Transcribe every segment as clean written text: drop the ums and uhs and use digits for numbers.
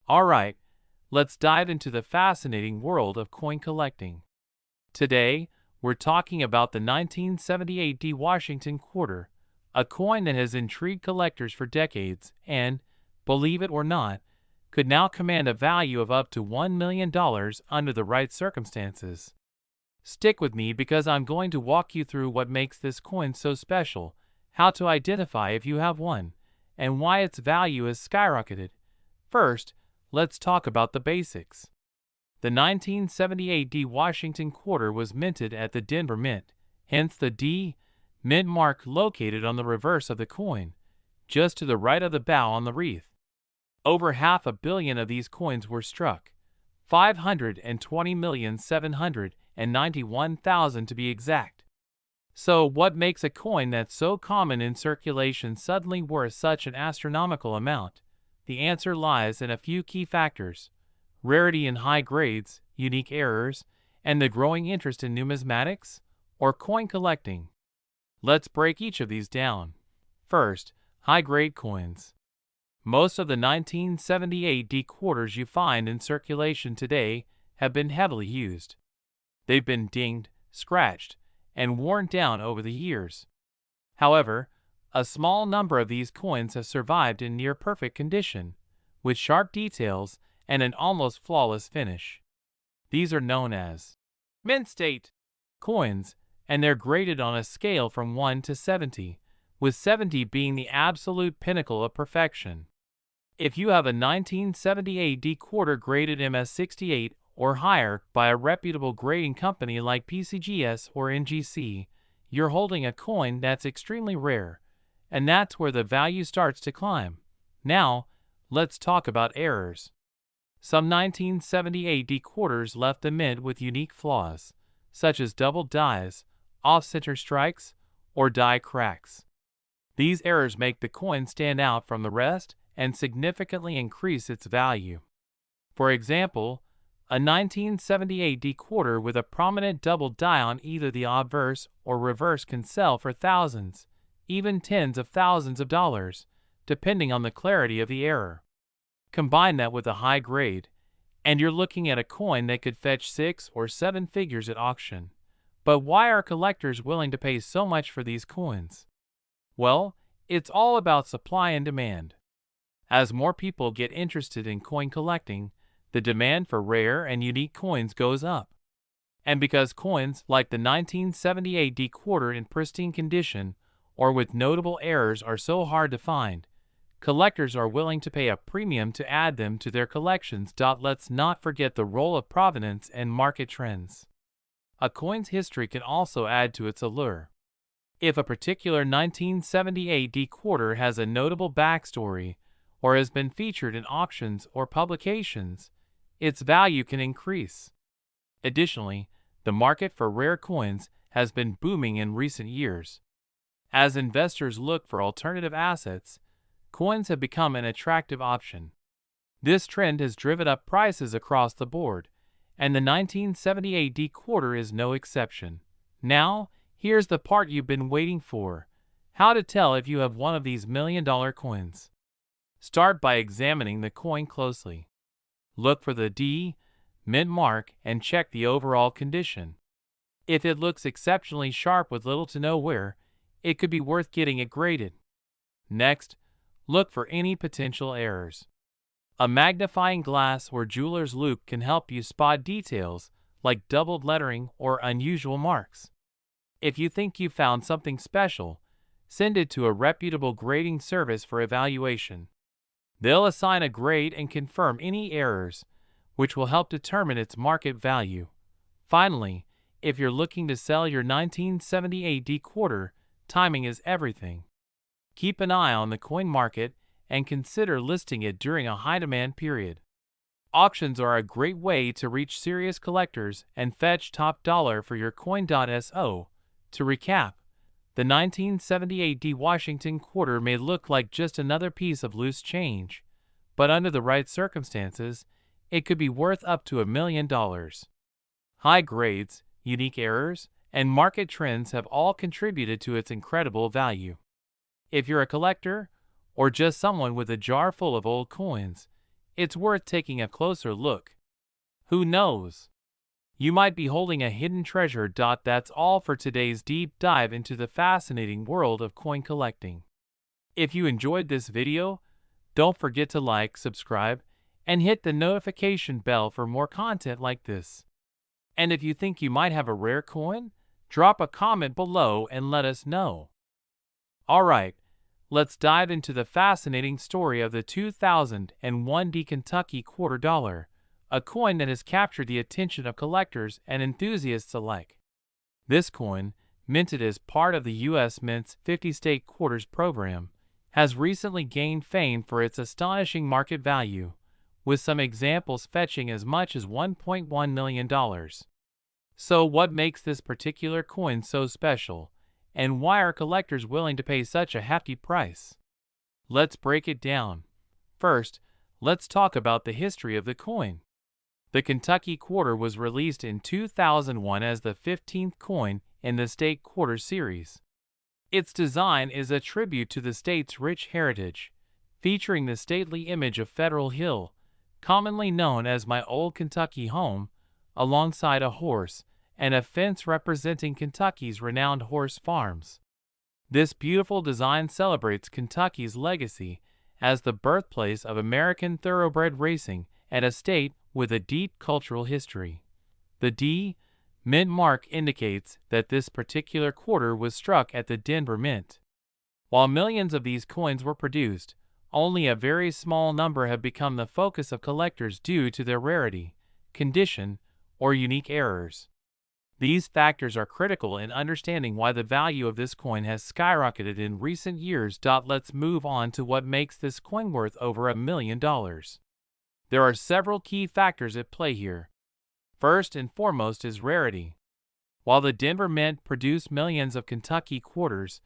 Alright, let's dive into the fascinating world of coin collecting. Today, we're talking about the 1978 D Washington quarter, a coin that has intrigued collectors for decades and, believe it or not, could now command a value of up to $1 million under the right circumstances. Stick with me because I'm going to walk you through what makes this coin so special, how to identify if you have one, and why its value has skyrocketed. First, let's talk about the basics. The 1978 D Washington quarter was minted at the Denver Mint, hence the D mint mark located on the reverse of the coin, just to the right of the bow on the wreath. Over 500 million of these coins were struck, 520,791,000 to be exact. So what makes a coin that's so common in circulation suddenly worth such an astronomical amount? The answer lies in a few key factors: rarity in high grades, unique errors, and the growing interest in numismatics, or coin collecting. Let's break each of these down. First, high-grade coins. Most of the 1978 D quarters you find in circulation today have been heavily used. They've been dinged, scratched, and worn down over the years. However, a small number of these coins have survived in near-perfect condition, with sharp details and an almost flawless finish. These are known as mint state coins, and they're graded on a scale from 1 to 70, with 70 being the absolute pinnacle of perfection. If you have a 1978 D quarter graded MS68 or higher by a reputable grading company like PCGS or NGC, you're holding a coin that's extremely rare, and that's where the value starts to climb. Now, let's talk about errors. Some 1978 D quarters left the mint with unique flaws, such as double dies, off-center strikes, or die cracks. These errors make the coin stand out from the rest and significantly increase its value. For example, a 1978 D quarter with a prominent double die on either the obverse or reverse can sell for thousands, even tens of thousands of dollars, depending on the clarity of the error. Combine that with a high grade, and you're looking at a coin that could fetch 6 or 7 figures at auction. But why are collectors willing to pay so much for these coins? Well, it's all about supply and demand. As more people get interested in coin collecting, the demand for rare and unique coins goes up. And because coins like the 1978 D quarter in pristine condition or with notable errors are so hard to find, collectors are willing to pay a premium to add them to their collections. Let's not forget the role of provenance and market trends. A coin's history can also add to its allure. If a particular 1978 D quarter has a notable backstory or has been featured in auctions or publications, its value can increase. Additionally, the market for rare coins has been booming in recent years. As investors look for alternative assets, coins have become an attractive option. This trend has driven up prices across the board, and the 1978 D quarter is no exception. Now, here's the part you've been waiting for: how to tell if you have one of these million-dollar coins. Start by examining the coin closely. Look for the D mint mark and check the overall condition. If it looks exceptionally sharp with little to no wear, it could be worth getting it graded. Next, look for any potential errors. A magnifying glass or jeweler's loupe can help you spot details like doubled lettering or unusual marks. If you think you found something special, send it to a reputable grading service for evaluation. They'll assign a grade and confirm any errors, which will help determine its market value. Finally, if you're looking to sell your 1978 D quarter, timing is everything. Keep an eye on the coin market and consider listing it during a high-demand period. Auctions are a great way to reach serious collectors and fetch top dollar for your coin. So, to recap, the 1978 D Washington quarter may look like just another piece of loose change, but under the right circumstances, it could be worth up to $1 million. High grades, unique errors, and market trends have all contributed to its incredible value. If you're a collector, or just someone with a jar full of old coins, it's worth taking a closer look. Who knows? You might be holding a hidden treasure. That's all for today's deep dive into the fascinating world of coin collecting. If you enjoyed this video, don't forget to like, subscribe, and hit the notification bell for more content like this. And if you think you might have a rare coin, drop a comment below and let us know. Alright, let's dive into the fascinating story of the 2001 Kentucky quarter dollar, a coin that has captured the attention of collectors and enthusiasts alike. This coin, minted as part of the U.S. Mint's 50-state quarters program, has recently gained fame for its astonishing market value, with some examples fetching as much as $1.1 million. So what makes this particular coin so special, and why are collectors willing to pay such a hefty price? Let's break it down. First, let's talk about the history of the coin. The Kentucky quarter was released in 2001 as the 15th coin in the state quarter series. Its design is a tribute to the state's rich heritage, featuring the stately image of Federal Hill, commonly known as My Old Kentucky Home, alongside a horse and a fence representing Kentucky's renowned horse farms. This beautiful design celebrates Kentucky's legacy as the birthplace of American thoroughbred racing and a state with a deep cultural history. The D Mint mark indicates that this particular quarter was struck at the Denver Mint. While millions of these coins were produced, only a very small number have become the focus of collectors due to their rarity, condition, or unique errors. These factors are critical in understanding why the value of this coin has skyrocketed in recent years. Let's move on to what makes this coin worth over $1 million. There are several key factors at play here. First and foremost is rarity. While the Denver Mint produced millions of Kentucky quarters,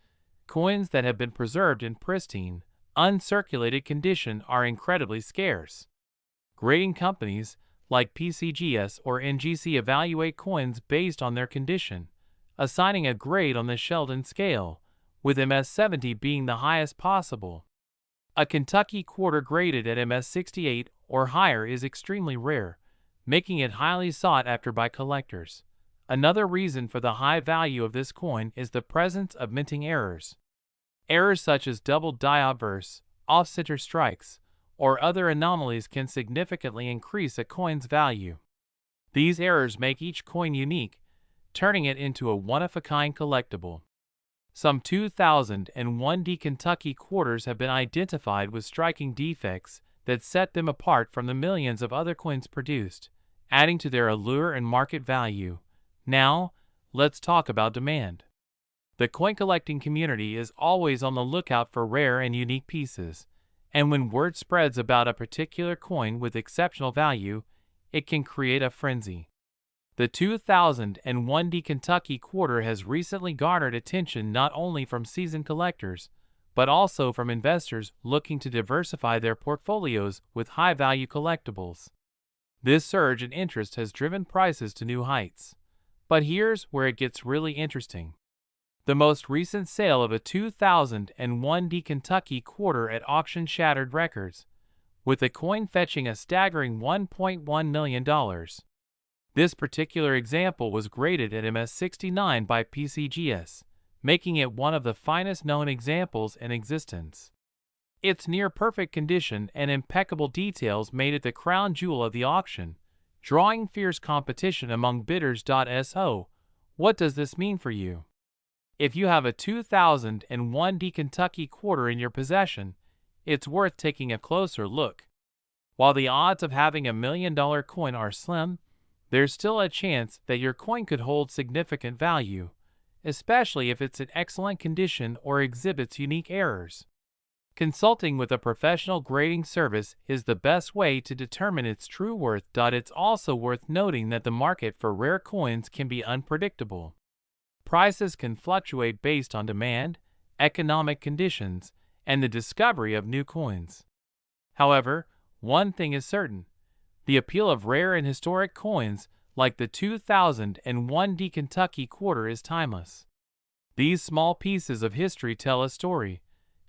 coins that have been preserved in pristine, uncirculated condition are incredibly scarce. Grading companies like PCGS or NGC evaluate coins based on their condition, assigning a grade on the Sheldon scale, with MS70 being the highest possible. A Kentucky quarter graded at MS68 or higher is extremely rare, making it highly sought after by collectors. Another reason for the high value of this coin is the presence of minting errors. Errors such as double die obverse, off-center strikes, or other anomalies can significantly increase a coin's value. These errors make each coin unique, turning it into a one-of-a-kind collectible. Some 2001 Kentucky quarters have been identified with striking defects that set them apart from the millions of other coins produced, adding to their allure and market value. Now, let's talk about demand. The coin collecting community is always on the lookout for rare and unique pieces, and when word spreads about a particular coin with exceptional value, it can create a frenzy. The 2001 Kentucky quarter has recently garnered attention not only from seasoned collectors, but also from investors looking to diversify their portfolios with high-value collectibles. This surge in interest has driven prices to new heights. But here's where it gets really interesting. The most recent sale of a 2001 Kentucky quarter at auction shattered records, with the coin fetching a staggering $1.1 million. This particular example was graded at MS69 by PCGS, making it one of the finest known examples in existence. Its near-perfect condition and impeccable details made it the crown jewel of the auction, drawing fierce competition among bidders. So, what does this mean for you? If you have a 2001 Kentucky quarter in your possession, it's worth taking a closer look. While the odds of having $1 million coin are slim, there's still a chance that your coin could hold significant value, especially if it's in excellent condition or exhibits unique errors. Consulting with a professional grading service is the best way to determine its true worth. It's also worth noting that the market for rare coins can be unpredictable. Prices can fluctuate based on demand, economic conditions, and the discovery of new coins. However, one thing is certain: the appeal of rare and historic coins like the 2001 Kentucky quarter is timeless. These small pieces of history tell a story,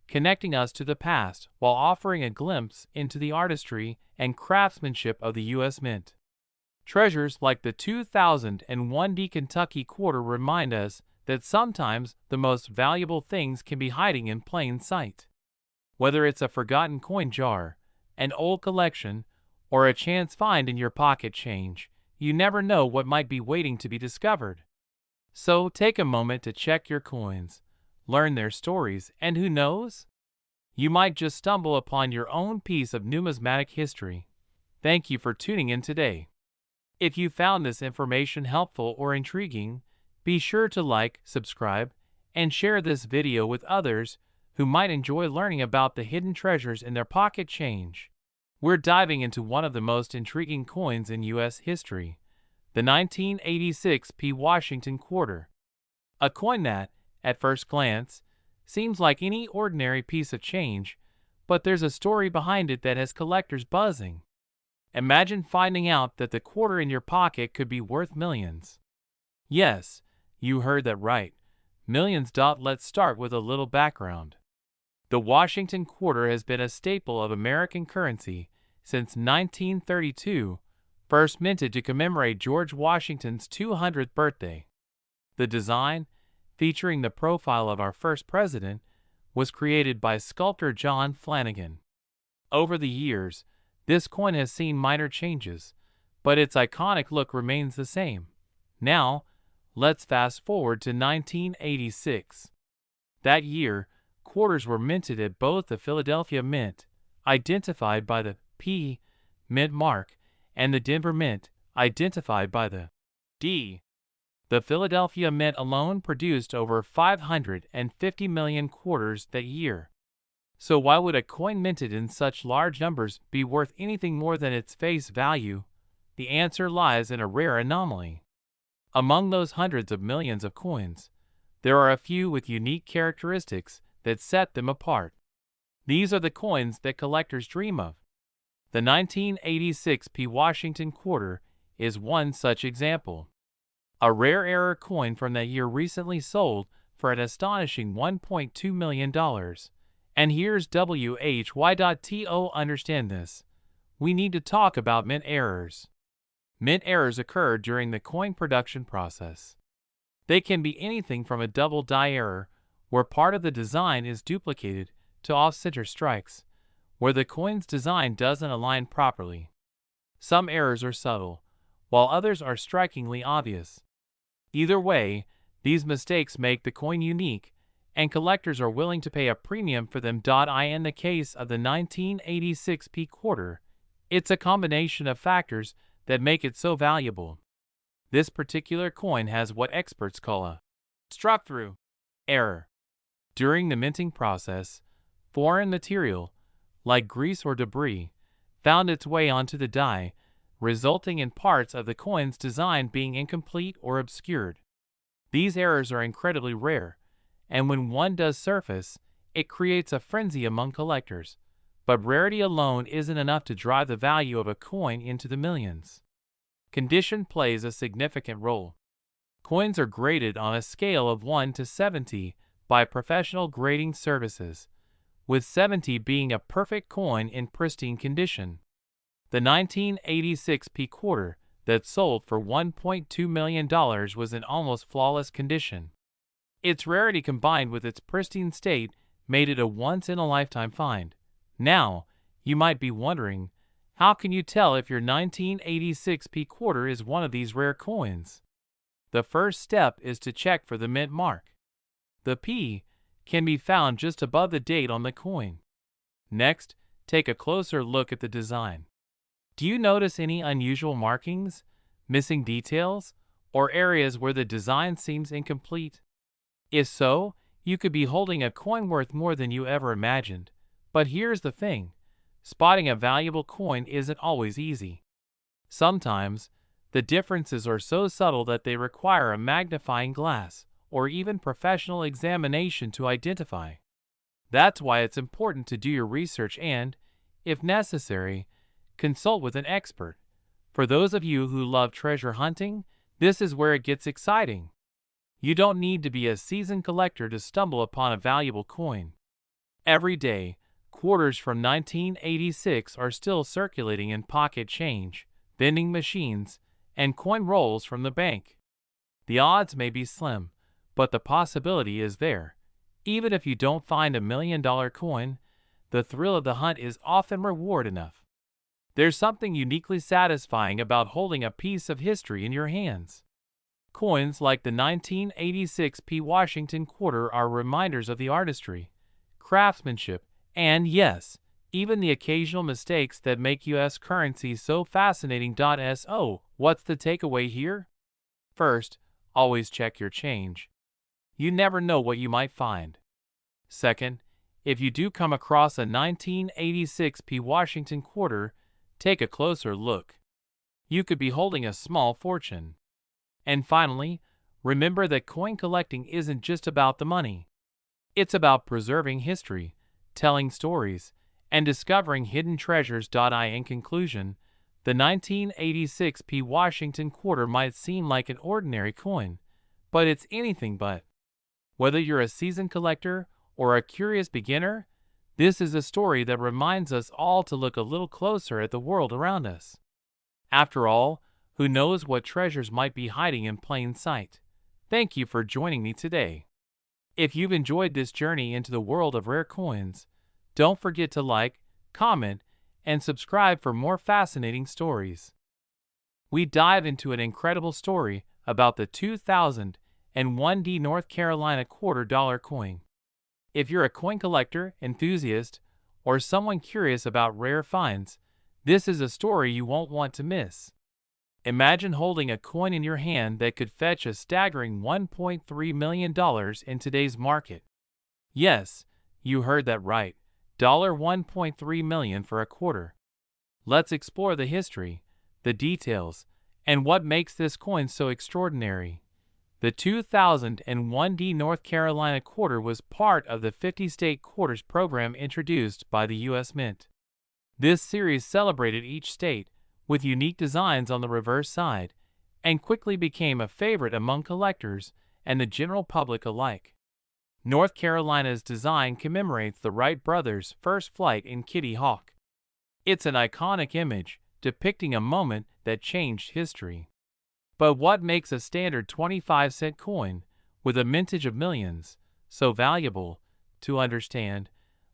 connecting us to the past while offering a glimpse into the artistry and craftsmanship of the U.S. Mint. Treasures like the 2001 Kentucky quarter remind us that sometimes the most valuable things can be hiding in plain sight. Whether it's a forgotten coin jar, an old collection, or a chance find in your pocket change, you never know what might be waiting to be discovered. So take a moment to check your coins, learn their stories, and who knows? You might just stumble upon your own piece of numismatic history. Thank you for tuning in today. If you found this information helpful or intriguing, be sure to like, subscribe, and share this video with others who might enjoy learning about the hidden treasures in their pocket change. We're diving into one of the most intriguing coins in U.S. history, the 1986 P. Washington quarter. A coin that, at first glance, seems like any ordinary piece of change, but there's a story behind it that has collectors buzzing. Imagine finding out that the quarter in your pocket could be worth millions. Yes, you heard that right. Millions. Let's start with a little background. The Washington quarter has been a staple of American currency since 1932, first minted to commemorate George Washington's 200th birthday. The design, featuring the profile of our first president, was created by sculptor John Flanagan. Over the years, this coin has seen minor changes, but its iconic look remains the same. Now, let's fast forward to 1986. That year, quarters were minted at both the Philadelphia Mint, identified by the P Mint mark, and the Denver Mint, identified by the D. The Philadelphia Mint alone produced over 550 million quarters that year. So why would a coin minted in such large numbers be worth anything more than its face value? The answer lies in a rare anomaly. Among those hundreds of millions of coins, there are a few with unique characteristics that set them apart. These are the coins that collectors dream of. The 1986 P. Washington quarter is one such example. A rare error coin from that year recently sold for an astonishing $1.2 million. And here's why. To understand this, we need to talk about mint errors. Mint errors occur during the coin production process. They can be anything from a double die error, where part of the design is duplicated, to off-center strikes, where the coin's design doesn't align properly. Some errors are subtle, while others are strikingly obvious. Either way, these mistakes make the coin unique, and collectors are willing to pay a premium for them. In the case of the 1986 P quarter, it's a combination of factors that make it so valuable. This particular coin has what experts call a struck-through error. During the minting process, foreign material, like grease or debris, found its way onto the die, resulting in parts of the coin's design being incomplete or obscured. These errors are incredibly rare, and when one does surface, it creates a frenzy among collectors. But rarity alone isn't enough to drive the value of a coin into the millions. Condition plays a significant role. Coins are graded on a scale of 1 to 70 by professional grading services, with 70 being a perfect coin in pristine condition. The 1986 P quarter that sold for $1.2 million was in almost flawless condition. Its rarity combined with its pristine state made it a once-in-a-lifetime find. Now, you might be wondering, how can you tell if your 1986 P quarter is one of these rare coins? The first step is to check for the mint mark. The P can be found just above the date on the coin. Next, take a closer look at the design. Do you notice any unusual markings, missing details, or areas where the design seems incomplete? If so, you could be holding a coin worth more than you ever imagined. But here's the thing, spotting a valuable coin isn't always easy. Sometimes, the differences are so subtle that they require a magnifying glass or even professional examination to identify. That's why it's important to do your research and, if necessary, consult with an expert. For those of you who love treasure hunting, this is where it gets exciting. You don't need to be a seasoned collector to stumble upon a valuable coin. Every day, quarters from 1986 are still circulating in pocket change, vending machines, and coin rolls from the bank. The odds may be slim, but the possibility is there. Even if you don't find $1 million coin, the thrill of the hunt is often reward enough. There's something uniquely satisfying about holding a piece of history in your hands. Coins like the 1986 P. Washington quarter are reminders of the artistry, craftsmanship, and yes, even the occasional mistakes that make U.S. currency so fascinating. So, what's the takeaway here? First, always check your change. You never know what you might find. Second, if you do come across a 1986 P. Washington quarter, take a closer look. You could be holding a small fortune. And finally, remember that coin collecting isn't just about the money. It's about preserving history, telling stories, and discovering hidden treasures. In conclusion, the 1986 P. Washington quarter might seem like an ordinary coin, but it's anything but. Whether you're a seasoned collector or a curious beginner, this is a story that reminds us all to look a little closer at the world around us. After all, who knows what treasures might be hiding in plain sight? Thank you for joining me today. If you've enjoyed this journey into the world of rare coins, don't forget to like, comment, and subscribe for more fascinating stories. We dive into an incredible story about the 2001 North Carolina $quarter coin. If you're a coin collector, enthusiast, or someone curious about rare finds, this is a story you won't want to miss. Imagine holding a coin in your hand that could fetch a staggering $1.3 million in today's market. Yes, you heard that right, $1.3 million for a quarter. Let's explore the history, the details, and what makes this coin so extraordinary. The 2001 North Carolina quarter was part of the 50-state quarters program introduced by the U.S. Mint. This series celebrated each state with unique designs on the reverse side, and quickly became a favorite among collectors and the general public alike. North Carolina's design commemorates the Wright brothers' first flight in Kitty Hawk. It's an iconic image depicting a moment that changed history. But what makes a standard 25-cent coin, with a mintage of millions, so valuable? To understand,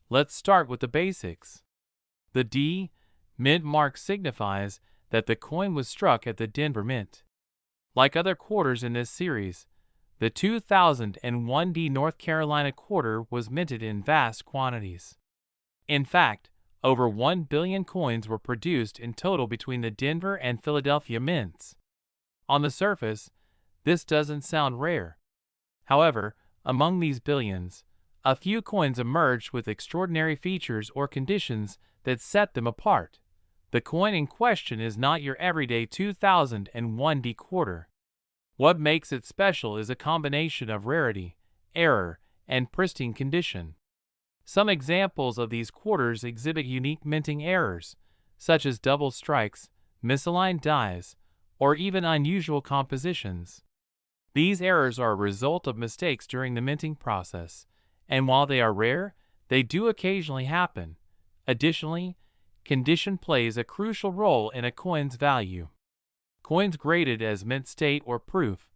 let's start with the basics. The D Mint mark signifies that the coin was struck at the Denver Mint. Like other quarters in this series, the 2001 North Carolina quarter was minted in vast quantities. In fact, over 1 billion coins were produced in total between the Denver and Philadelphia mints. On the surface, this doesn't sound rare. However, among these billions, a few coins emerged with extraordinary features or conditions that set them apart. The coin in question is not your everyday 2001 quarter. What makes it special is a combination of rarity, error, and pristine condition. Some examples of these quarters exhibit unique minting errors, such as double strikes, misaligned dies, or even unusual compositions. These errors are a result of mistakes during the minting process, and while they are rare, they do occasionally happen. Additionally, condition plays a crucial role in a coin's value. Coins graded as mint state or proof,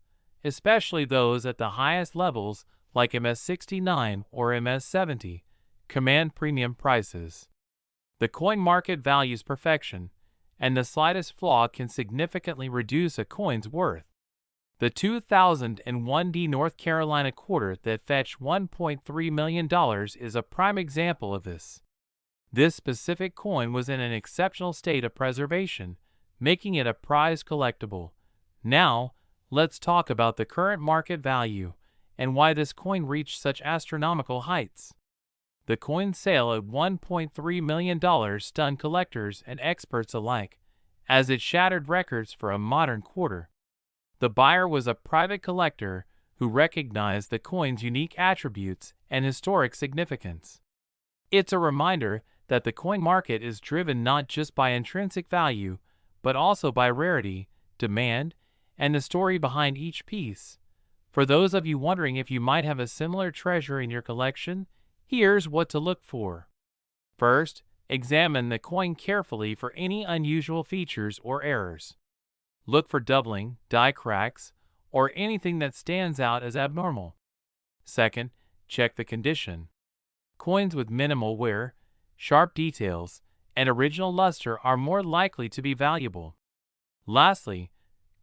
especially those at the highest levels like MS69 or MS70, command premium prices. The coin market values perfection, and the slightest flaw can significantly reduce a coin's worth. The 2001 North Carolina quarter that fetched $1.3 million is a prime example of this. This specific coin was in an exceptional state of preservation, making it a prized collectible. Now, let's talk about the current market value and why this coin reached such astronomical heights. The coin's sale at $1.3 million stunned collectors and experts alike, as it shattered records for a modern quarter. The buyer was a private collector who recognized the coin's unique attributes and historic significance. It's a reminder that the coin market is driven not just by intrinsic value, but also by rarity, demand, and the story behind each piece. For those of you wondering if you might have a similar treasure in your collection, Here's what to look for. First, examine the coin carefully for any unusual features or errors. Look for doubling, die cracks, or anything that stands out as abnormal. Second, check the condition. Coins with minimal wear, sharp details, and original luster are more likely to be valuable. Lastly,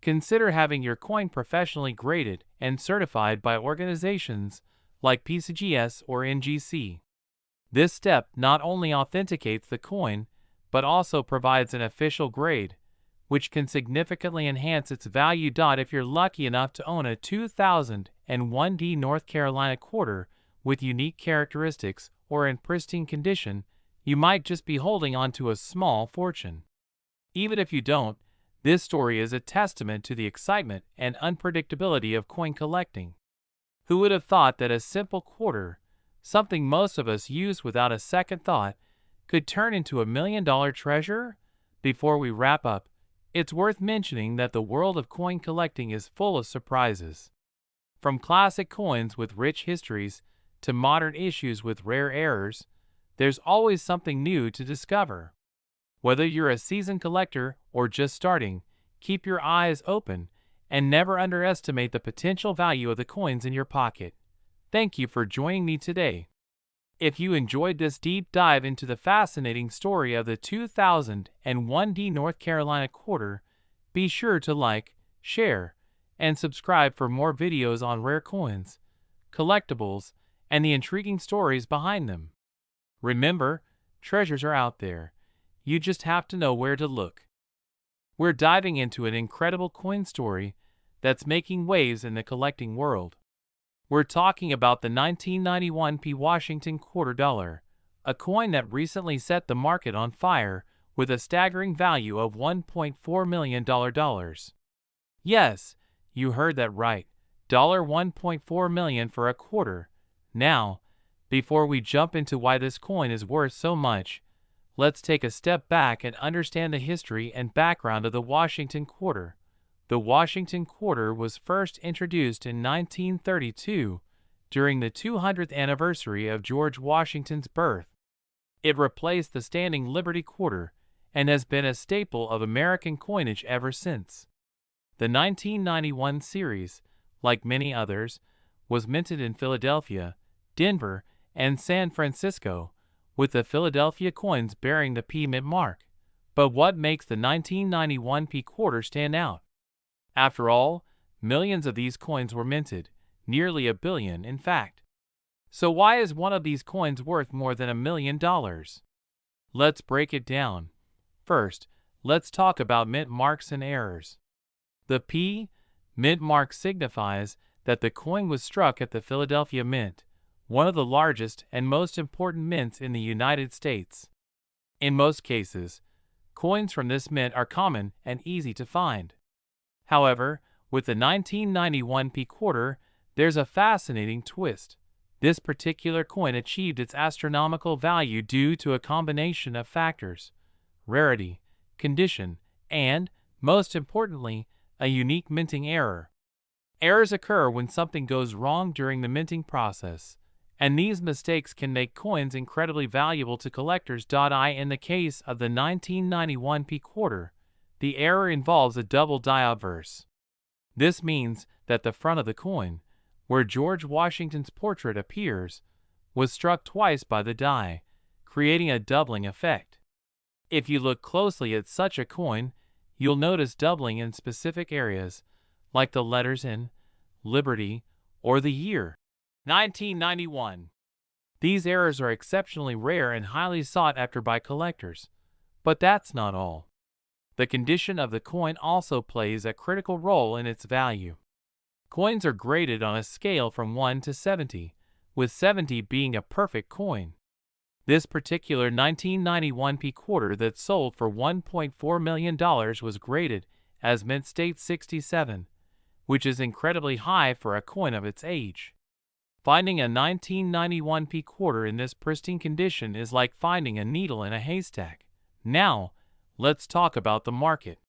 consider having your coin professionally graded and certified by organizations like PCGS or NGC. This step not only authenticates the coin, but also provides an official grade, which can significantly enhance its value. If you're lucky enough to own a 2001D North Carolina quarter with unique characteristics or in pristine condition, you might just be holding on to a small fortune. Even if you don't, this story is a testament to the excitement and unpredictability of coin collecting. Who would have thought that a simple quarter, something most of us use without a second thought, could turn into a $1 million treasure? Before we wrap up, it's worth mentioning that the world of coin collecting is full of surprises. From classic coins with rich histories to modern issues with rare errors, there's always something new to discover. Whether you're a seasoned collector or just starting, keep your eyes open and never underestimate the potential value of the coins in your pocket. Thank you for joining me today. If you enjoyed this deep dive into the fascinating story of the 2001D North Carolina quarter, be sure to like, share, and subscribe for more videos on rare coins, collectibles, and the intriguing stories behind them. Remember, treasures are out there. You just have to know where to look. We're diving into an incredible coin story that's making waves in the collecting world. We're talking about the 1991 P. Washington quarter dollar, a coin that recently set the market on fire with a staggering value of $1.4 million. Yes, you heard that right, $1.4 million for a quarter. Now, before we jump into why this coin is worth so much, let's take a step back and understand the history and background of the Washington quarter. The Washington quarter was first introduced in 1932 during the 200th anniversary of George Washington's birth. It replaced the standing Liberty quarter and has been a staple of American coinage ever since. The 1991 series, like many others, was minted in Philadelphia, Denver, and San Francisco, with the Philadelphia coins bearing the P mint mark. But what makes the 1991 P quarter stand out? After all, millions of these coins were minted, nearly a billion in fact. So why is one of these coins worth more than $1 million? Let's break it down. First, let's talk about mint marks and errors. The P mint mark signifies that the coin was struck at the Philadelphia Mint, one of the largest and most important mints in the United States. In most cases, coins from this mint are common and easy to find. However, with the 1991 P quarter, there's a fascinating twist. This particular coin achieved its astronomical value due to a combination of factors: rarity, condition, and, most importantly, a unique minting error. Errors occur when something goes wrong during the minting process, and these mistakes can make coins incredibly valuable to collectors. In the case of the 1991 P quarter, the error involves a double die obverse. This means that the front of the coin, where George Washington's portrait appears, was struck twice by the die, creating a doubling effect. If you look closely at such a coin, you'll notice doubling in specific areas, like the letters in Liberty or the year 1991. These errors are exceptionally rare and highly sought after by collectors. But that's not all. The condition of the coin also plays a critical role in its value. Coins are graded on a scale from 1 to 70, with 70 being a perfect coin. This particular 1991 P quarter that sold for $1.4 million was graded as Mint State 67, which is incredibly high for a coin of its age. Finding a 1991 P quarter in this pristine condition is like finding a needle in a haystack. Now, let's talk about the market.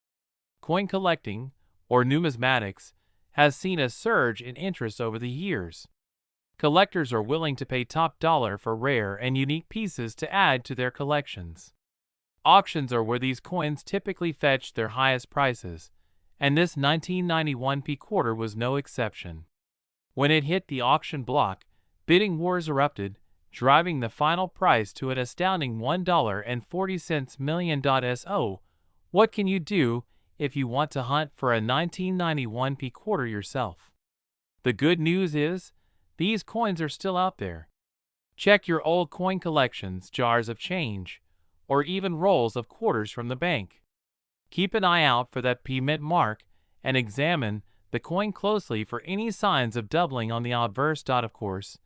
Coin collecting, or numismatics, has seen a surge in interest over the years. Collectors are willing to pay top dollar for rare and unique pieces to add to their collections. Auctions are where these coins typically fetch their highest prices, and this 1991 P quarter was no exception. When it hit the auction block, bidding wars erupted, driving the final price to an astounding $1.40 million. So, what can you do if you want to hunt for a 1991 P quarter yourself? The good news is, these coins are still out there. Check your old coin collections, jars of change, or even rolls of quarters from the bank. Keep an eye out for that P mint mark and examine the coin closely for any signs of doubling on the obverse. Of course,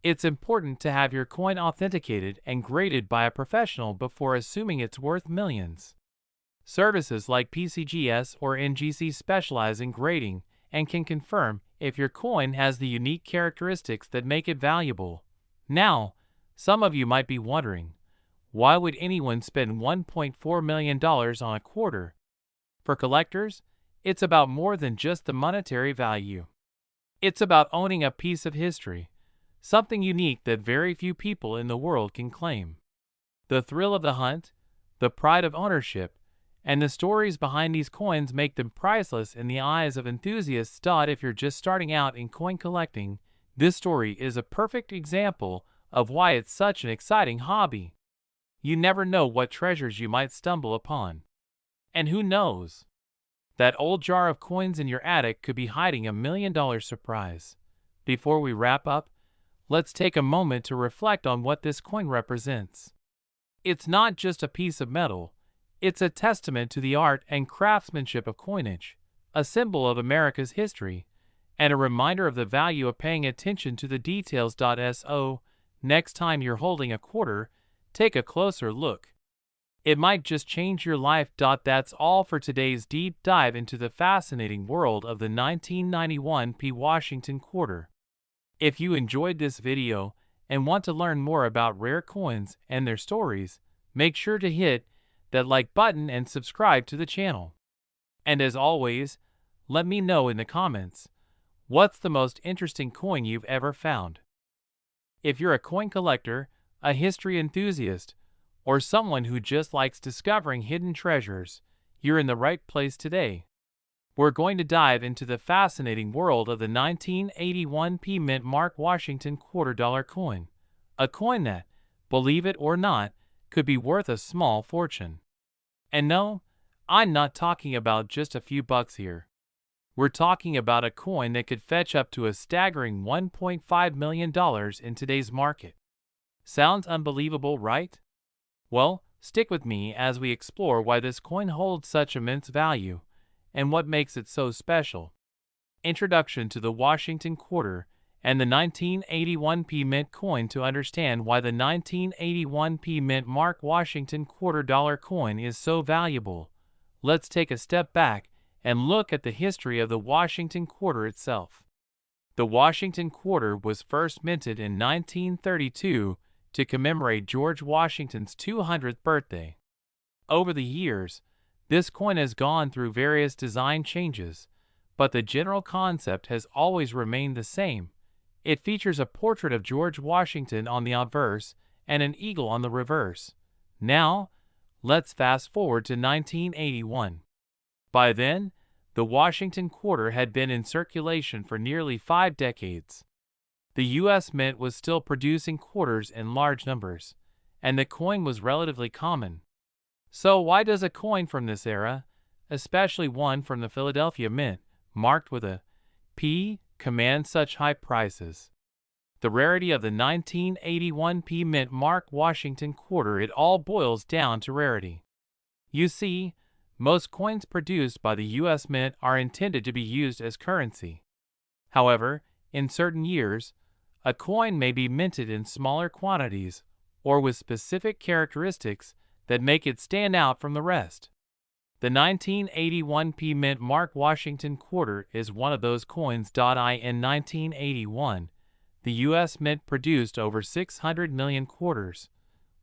it's important to have your coin authenticated and graded by a professional before assuming it's worth millions. Services like PCGS or NGC specialize in grading and can confirm if your coin has the unique characteristics that make it valuable. Now, some of you might be wondering, why would anyone spend $1.4 million on a quarter? For collectors, it's about more than just the monetary value. It's about owning a piece of history, something unique that very few people in the world can claim. The thrill of the hunt, the pride of ownership, and the stories behind these coins make them priceless in the eyes of enthusiasts. If you're just starting out in coin collecting, this story is a perfect example of why it's such an exciting hobby. You never know what treasures you might stumble upon. And who knows? That old jar of coins in your attic could be hiding $1 million surprise. Before we wrap up, let's take a moment to reflect on what this coin represents. It's not just a piece of metal, it's a testament to the art and craftsmanship of coinage, a symbol of America's history, and a reminder of the value of paying attention to the details. So, next time you're holding a quarter, take a closer look. It might just change your life. That's all for today's deep dive into the fascinating world of the 1991 P Washington quarter. If you enjoyed this video and want to learn more about rare coins and their stories, make sure to hit that like button and subscribe to the channel. And as always, let me know in the comments, what's the most interesting coin you've ever found? If you're a coin collector, a history enthusiast, or someone who just likes discovering hidden treasures, you're in the right place today. We're going to dive into the fascinating world of the 1981 P Mint Mark Washington $quarter coin, a coin that, believe it or not, could be worth a small fortune. And no, I'm not talking about just a few bucks here. We're talking about a coin that could fetch up to a staggering $1.5 million in today's market. Sounds unbelievable, right? Well, stick with me as we explore why this coin holds such immense value and what makes it so special. Introduction to the Washington quarter and the 1981 P Mint coin. To understand why the 1981 P Mint Mark Washington $quarter coin is so valuable, let's take a step back and look at the history of the Washington quarter itself. The Washington quarter was first minted in 1932 to commemorate George Washington's 200th birthday. Over the years, this coin has gone through various design changes, but the general concept has always remained the same. It features a portrait of George Washington on the obverse and an eagle on the reverse. Now, let's fast forward to 1981. By then, the Washington quarter had been in circulation for nearly 5 decades. The U.S. Mint was still producing quarters in large numbers, and the coin was relatively common. So why does a coin from this era, especially one from the Philadelphia Mint, marked with a P, command such high prices? The rarity of the 1981 P Mint Mark Washington quarter. It all boils down to rarity. You see, most coins produced by the U.S. Mint are intended to be used as currency. However, in certain years, a coin may be minted in smaller quantities or with specific characteristics that make it stand out from the rest. The 1981 P Mint Mark Washington quarter is one of those coins. In 1981, the U.S. Mint produced over 600 million quarters,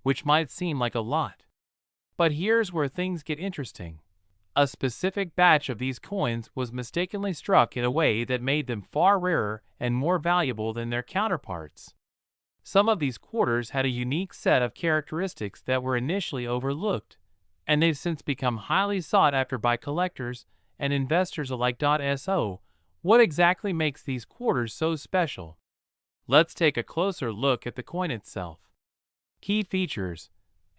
which might seem like a lot. But here's where things get interesting. A specific batch of these coins was mistakenly struck in a way that made them far rarer and more valuable than their counterparts. Some of these quarters had a unique set of characteristics that were initially overlooked, and they've since become highly sought after by collectors and investors alike. So, what exactly makes these quarters so special? Let's take a closer look at the coin itself. Key features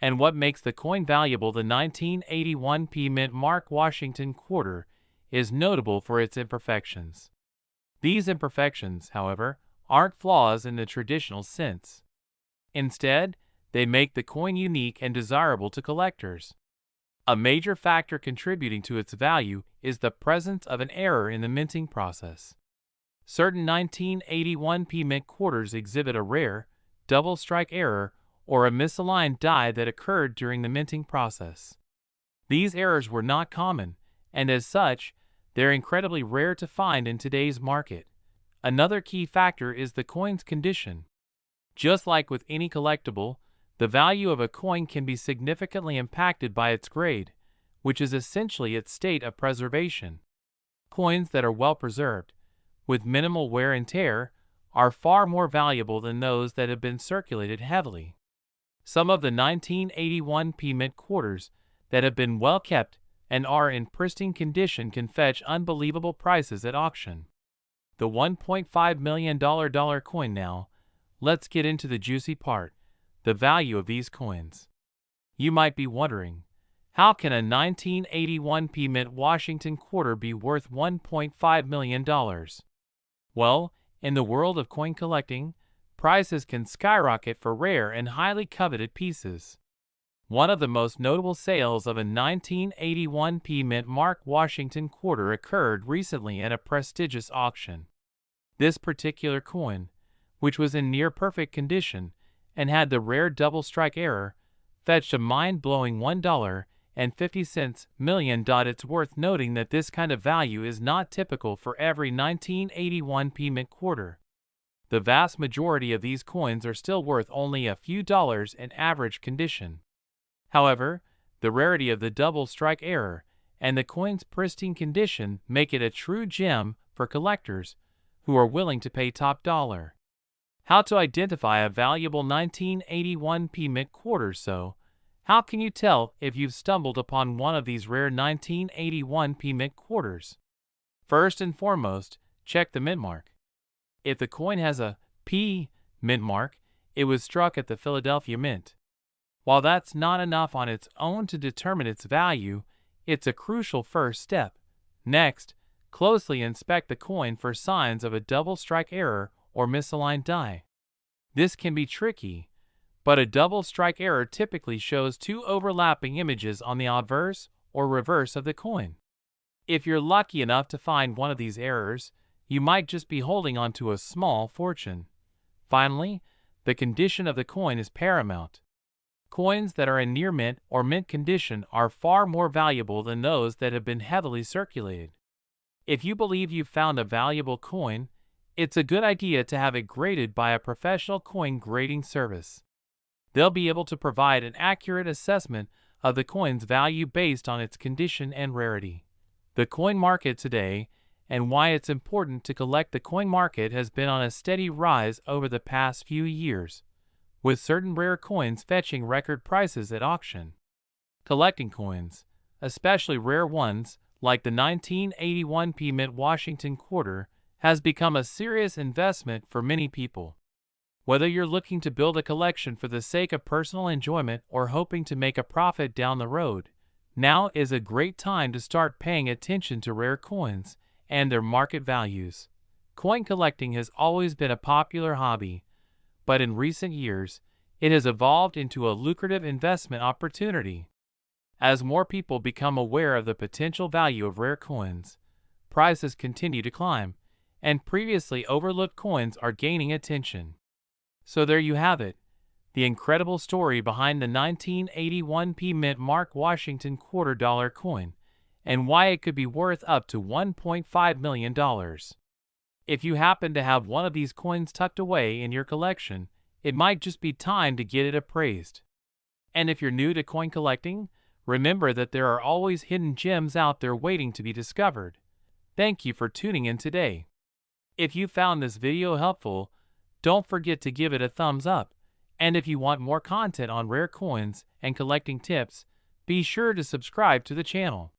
and what makes the coin valuable. The 1981p mint mark Washington quarter is notable for its imperfections. These imperfections, however, aren't flaws in the traditional sense. Instead, they make the coin unique and desirable to collectors. A major factor contributing to its value is the presence of an error in the minting process. Certain 1981p mint quarters exhibit a rare, double strike error or a misaligned die that occurred during the minting process. These errors were not common, and as such, they're incredibly rare to find in today's market. Another key factor is the coin's condition. Just like with any collectible, the value of a coin can be significantly impacted by its grade, which is essentially its state of preservation. Coins that are well preserved, with minimal wear and tear, are far more valuable than those that have been circulated heavily. Some of the 1981p mint quarters that have been well kept and are in pristine condition can fetch unbelievable prices at auction. The $1.5 million coin now. Let's get into the juicy part, the value of these coins. You might be wondering, how can a 1981p mint Washington quarter be worth $1.5 million? Well, in the world of coin collecting, prices can skyrocket for rare and highly coveted pieces. One of the most notable sales of a 1981p mint mark Washington quarter occurred recently at a prestigious auction. This particular coin, which was in near-perfect condition and had the rare double strike error, fetched a mind-blowing $1.50 million. It's worth noting that this kind of value is not typical for every 1981p mint quarter. The vast majority of these coins are still worth only a few dollars in average condition. However, the rarity of the double strike error and the coin's pristine condition make it a true gem for collectors who are willing to pay top dollar. How to identify a valuable 1981p mint quarter? So, how can you tell if you've stumbled upon one of these rare 1981p mint quarters? First and foremost, check the mint mark. If the coin has a P mint mark, it was struck at the Philadelphia Mint. While that's not enough on its own to determine its value, it's a crucial first step. Next, closely inspect the coin for signs of a double strike error or misaligned die. This can be tricky, but a double strike error typically shows two overlapping images on the obverse or reverse of the coin. If you're lucky enough to find one of these errors, you might just be holding on to a small fortune. Finally, the condition of the coin is paramount. Coins that are in near mint or mint condition are far more valuable than those that have been heavily circulated. If you believe you've found a valuable coin, it's a good idea to have it graded by a professional coin grading service. They'll be able to provide an accurate assessment of the coin's value based on its condition and rarity. The coin market today, and why it's important to collect. The coin market has been on a steady rise over the past few years, with certain rare coins fetching record prices at auction. Collecting coins, especially rare ones like the 1981p mint Washington quarter, has become a serious investment for many people. Whether you're looking to build a collection for the sake of personal enjoyment or hoping to make a profit down the road, now is a great time to start paying attention to rare coins and their market values. Coin collecting has always been a popular hobby, but in recent years, it has evolved into a lucrative investment opportunity. As more people become aware of the potential value of rare coins, prices continue to climb, and previously overlooked coins are gaining attention. So there you have it, the incredible story behind the 1981p mint mark Washington $2 coin, and why it could be worth up to $1.5 million. If you happen to have one of these coins tucked away in your collection, it might just be time to get it appraised. And if you're new to coin collecting, Remember that there are always hidden gems out there waiting to be discovered. Thank you for tuning in today. If you found this video helpful, don't forget to give it a thumbs up. And if you want more content on rare coins and collecting tips, be sure to subscribe to the channel.